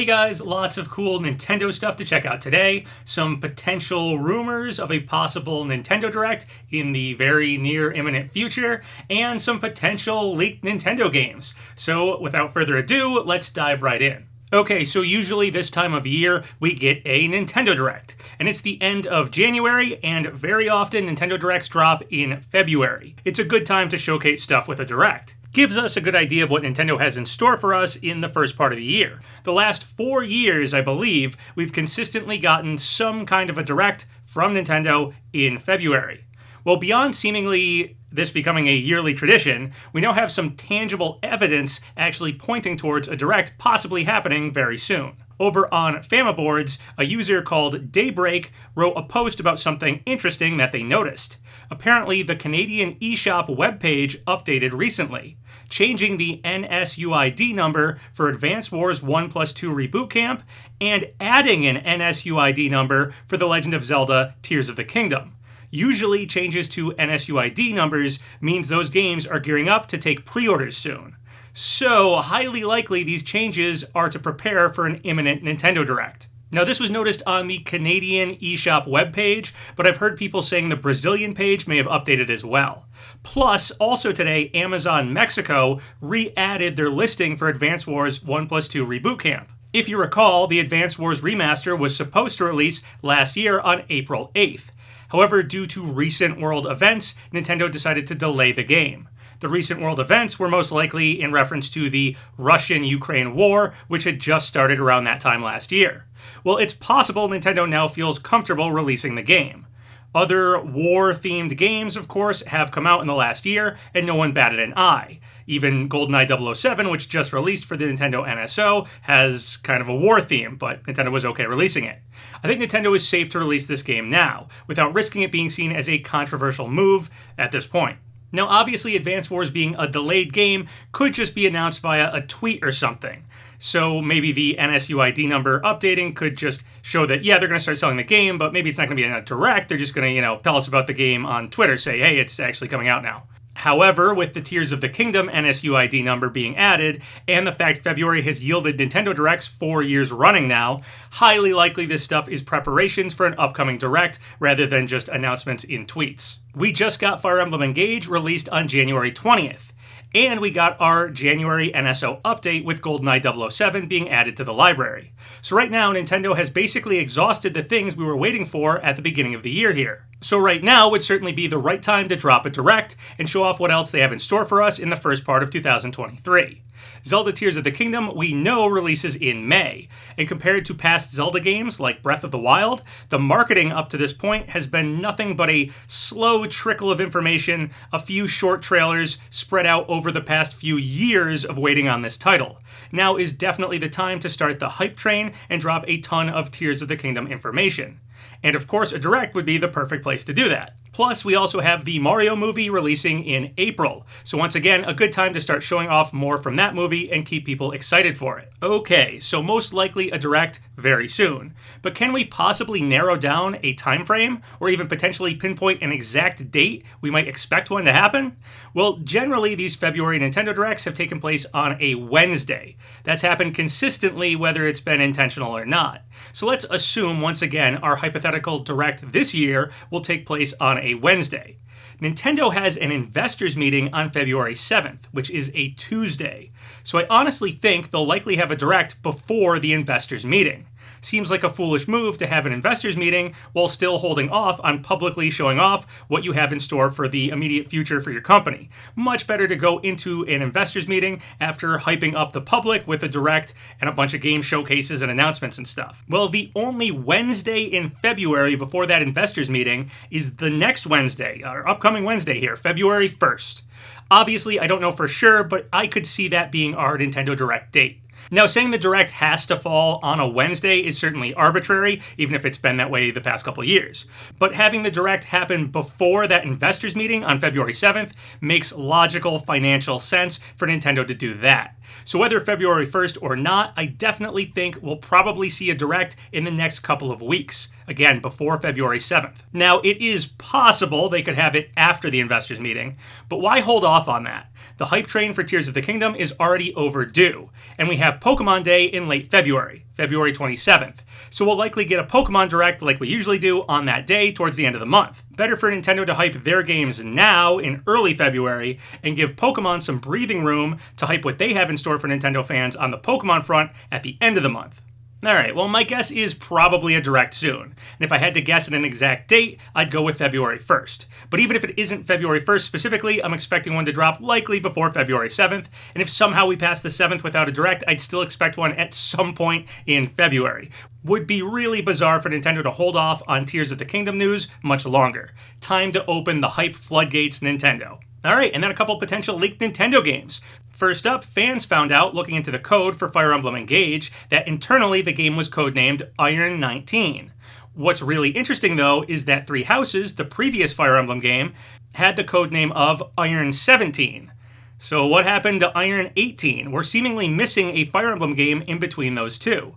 Hey guys, lots of cool Nintendo stuff to check out today. Some potential rumors of a possible Nintendo Direct in the very near imminent future, and some potential leaked Nintendo games. So without further ado, let's dive right in. Okay, so usually this time of year, we get a Nintendo Direct. And it's the end of January, and very often Nintendo Directs drop in February. It's a good time to showcase stuff with a Direct. Gives us a good idea of what Nintendo has in store for us in the first part of the year. The last 4 years, I believe, we've consistently gotten some kind of a Direct from Nintendo in February. Well, beyond seemingly this becoming a yearly tradition, we now have some tangible evidence actually pointing towards a Direct possibly happening very soon. Over on Famaboards, a user called Daybreak wrote a post about something interesting that they noticed. Apparently, the Canadian Eshop webpage updated recently, changing the NSUID number for Advance Wars 1+2 Reboot Camp and adding an NSUID number for The Legend of Zelda Tears of the Kingdom. Usually, changes to NSUID numbers means those games are gearing up to take pre-orders soon. So, highly likely these changes are to prepare for an imminent Nintendo Direct. Now, this was noticed on the Canadian Eshop webpage, but I've heard people saying the Brazilian page may have updated as well. Plus, also today, Amazon Mexico re-added their listing for Advance Wars 1+2 Reboot Camp. If you recall, the Advance Wars remaster was supposed to release last year on April 8th. However, due to recent world events, Nintendo decided to delay the game. The recent world events were most likely in reference to the Russian-Ukraine war, which had just started around that time last year. Well, it's possible Nintendo now feels comfortable releasing the game. Other war-themed games, of course, have come out in the last year, and no one batted an eye. Even GoldenEye 007, which just released for the Nintendo NSO, has kind of a war theme, but Nintendo was okay releasing it. I think Nintendo is safe to release this game now, without risking it being seen as a controversial move at this point. Now, obviously, Advance Wars being a delayed game could just be announced via a tweet or something. So maybe the NSUID number updating could just show that, yeah, they're going to start selling the game, but maybe it's not going to be in a Direct. They're just going to, tell us about the game on Twitter, say, hey, it's actually coming out now. However, with the Tears of the Kingdom NSUID number being added, and the fact February has yielded Nintendo Directs 4 years running now, highly likely this stuff is preparations for an upcoming Direct rather than just announcements in tweets. We just got Fire Emblem Engage released on January 20th. And we got our January NSO update with GoldenEye 007 being added to the library. So right now, Nintendo has basically exhausted the things we were waiting for at the beginning of the year here. So right now would certainly be the right time to drop a Direct and show off what else they have in store for us in the first part of 2023. Zelda Tears of the Kingdom, we know, releases in May, and compared to past Zelda games like Breath of the Wild, the marketing up to this point has been nothing but a slow trickle of information, a few short trailers spread out over the past few years of waiting on this title. Now is definitely the time to start the hype train and drop a ton of Tears of the Kingdom information. And of course, a Direct would be the perfect place to do that. Plus, we also have the Mario movie releasing in April. So once again, a good time to start showing off more from that movie and keep people excited for it. Okay, so most likely a Direct very soon. But can we possibly narrow down a time frame, or even potentially pinpoint an exact date we might expect one to happen? Well, generally, these February Nintendo Directs have taken place on a Wednesday. That's happened consistently, whether it's been intentional or not. So let's assume, once again, our hypothetical Direct this year will take place on a Wednesday. Nintendo has an investors meeting on February 7th, which is a Tuesday. So I honestly think they'll likely have a Direct before the investors meeting. Seems like a foolish move to have an investors meeting while still holding off on publicly showing off what you have in store for the immediate future for your company. Much better to go into an investors meeting after hyping up the public with a Direct and a bunch of game showcases and announcements and stuff. Well, the only Wednesday in February before that investors meeting is the next Wednesday, our upcoming Wednesday here, February 1st. Obviously, I don't know for sure, but I could see that being our Nintendo Direct date. Now, saying the Direct has to fall on a Wednesday is certainly arbitrary, even if it's been that way the past couple of years. But having the Direct happen before that investors meeting on February 7th makes logical financial sense for Nintendo to do that. So whether February 1st or not, I definitely think we'll probably see a Direct in the next couple of weeks. Again, before February 7th. Now, it is possible they could have it after the investors meeting, but why hold off on that? The hype train for Tears of the Kingdom is already overdue, and we have have Pokemon Day in late February, February 27th. So we'll likely get a Pokemon Direct like we usually do on that day towards the end of the month. Better for Nintendo to hype their games now in early February and give Pokemon some breathing room to hype what they have in store for Nintendo fans on the Pokemon front at the end of the month. Alright, well my guess is probably a Direct soon, and if I had to guess at an exact date, I'd go with February 1st. But even if it isn't February 1st specifically, I'm expecting one to drop likely before February 7th, and if somehow we pass the 7th without a Direct, I'd still expect one at some point in February. Would be really bizarre for Nintendo to hold off on Tears of the Kingdom news much longer. Time to open the hype floodgates, Nintendo. Alright, and then a couple potential leaked Nintendo games. First up, fans found out, looking into the code for Fire Emblem Engage, that internally the game was codenamed Iron 19. What's really interesting, though, is that Three Houses, the previous Fire Emblem game, had the codename of Iron 17. So what happened to Iron 18? We're seemingly missing a Fire Emblem game in between those two.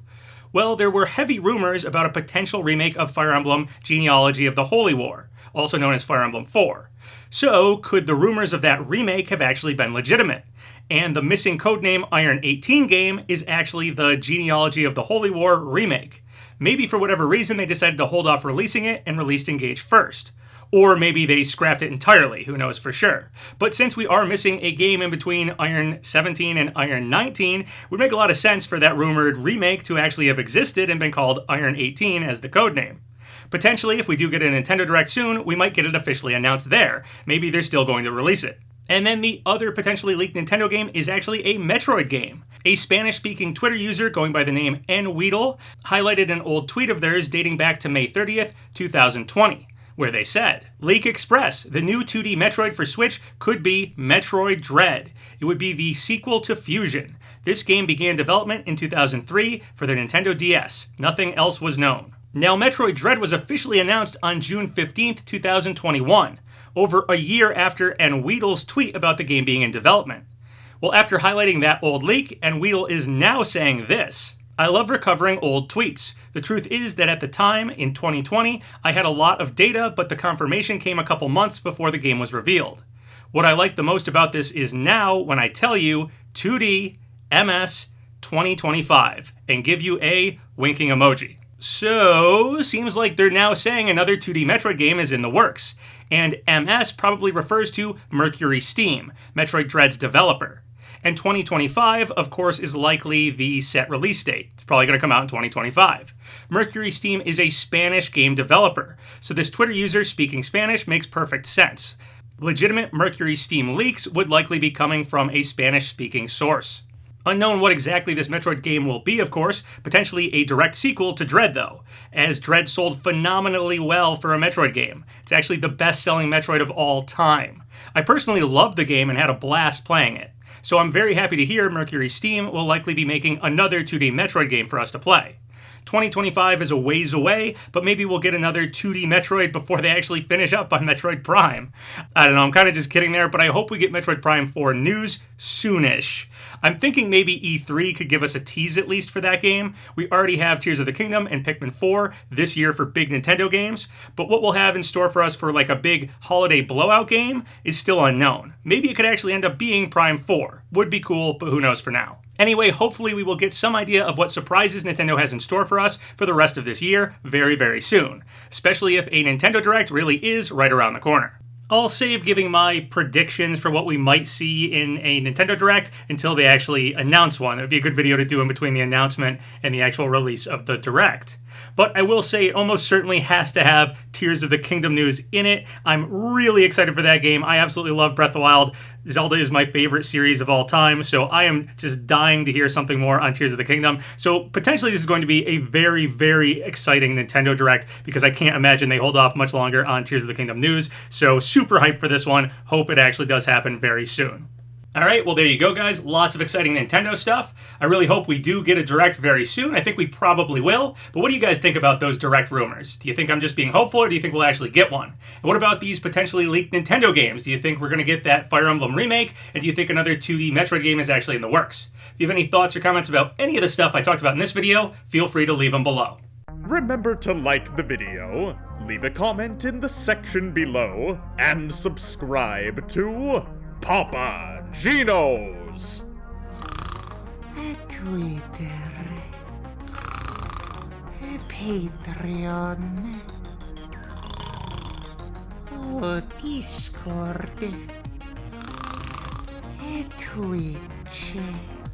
Well, there were heavy rumors about a potential remake of Fire Emblem Genealogy of the Holy War, also known as Fire Emblem 4. So, could the rumors of that remake have actually been legitimate? And the missing codename Iron 18 game is actually the Genealogy of the Holy War remake. Maybe for whatever reason they decided to hold off releasing it and released Engage first. Or maybe they scrapped it entirely, who knows for sure. But since we are missing a game in between Iron 17 and Iron 19, it would make a lot of sense for that rumored remake to actually have existed and been called Iron 18 as the codename. Potentially, if we do get a Nintendo Direct soon, we might get it officially announced there. Maybe they're still going to release it. And then the other potentially leaked Nintendo game is actually a Metroid game. A Spanish-speaking Twitter user going by the name NSUID highlighted an old tweet of theirs dating back to May 30th, 2020, where they said, "Leak Express, the new 2D Metroid for Switch could be Metroid Dread. It would be the sequel to Fusion. This game began development in 2003 for the Nintendo DS. Nothing else was known." Now, Metroid Dread was officially announced on June 15th, 2021. Over a year after NSUID's tweet about the game being in development. Well, after highlighting that old leak, NSUID is now saying this: "I love recovering old tweets. The truth is that at the time, in 2020, I had a lot of data, but the confirmation came a couple months before the game was revealed. What I like the most about this is now, when I tell you 2D, MS, 2025, and give you a winking emoji." So, seems like they're now saying another 2D Metroid game is in the works. And MS probably refers to Mercury Steam, Metroid Dread's developer. And 2025, of course, is likely the set release date. It's probably going to come out in 2025. Mercury Steam is a Spanish game developer, so this Twitter user speaking Spanish makes perfect sense. Legitimate Mercury Steam leaks would likely be coming from a Spanish-speaking source. Unknown what exactly this Metroid game will be, of course, potentially a direct sequel to Dread, though, as Dread sold phenomenally well for a Metroid game. It's actually the best-selling Metroid of all time. I personally loved the game and had a blast playing it, so I'm very happy to hear Mercury Steam will likely be making another 2D Metroid game for us to play. 2025 is a ways away, but maybe we'll get another 2D Metroid before they actually finish up on Metroid Prime. I don't know, I'm kind of just kidding there, but I hope we get Metroid Prime 4 news soonish. I'm thinking maybe E3 could give us a tease at least for that game. We already have Tears of the Kingdom and Pikmin 4 this year for big Nintendo games, but what we'll have in store for us for like a big holiday blowout game is still unknown. Maybe it could actually end up being Prime 4. Would be cool, but who knows for now. Anyway, hopefully we will get some idea of what surprises Nintendo has in store for us for the rest of this year very, very soon, especially if a Nintendo Direct really is right around the corner. I'll save giving my predictions for what we might see in a Nintendo Direct until they actually announce one. It would be a good video to do in between the announcement and the actual release of the Direct. But I will say it almost certainly has to have Tears of the Kingdom news in it. I'm really excited for that game. I absolutely love Breath of the Wild. Zelda is my favorite series of all time, so I am just dying to hear something more on Tears of the Kingdom. So potentially this is going to be a very, very exciting Nintendo Direct because I can't imagine they hold off much longer on Tears of the Kingdom news. So super hyped for this one. Hope it actually does happen very soon. Alright, well there you go guys, lots of exciting Nintendo stuff. I really hope we do get a Direct very soon. I think we probably will, but what do you guys think about those Direct rumors? Do you think I'm just being hopeful, or do you think we'll actually get one? And what about these potentially leaked Nintendo games? Do you think we're going to get that Fire Emblem remake, and do you think another 2D Metroid game is actually in the works? If you have any thoughts or comments about any of the stuff I talked about in this video, feel free to leave them below. Remember to like the video, leave a comment in the section below, and subscribe to Papa Gino's. Twitter, Patreon, Discord, Twitch.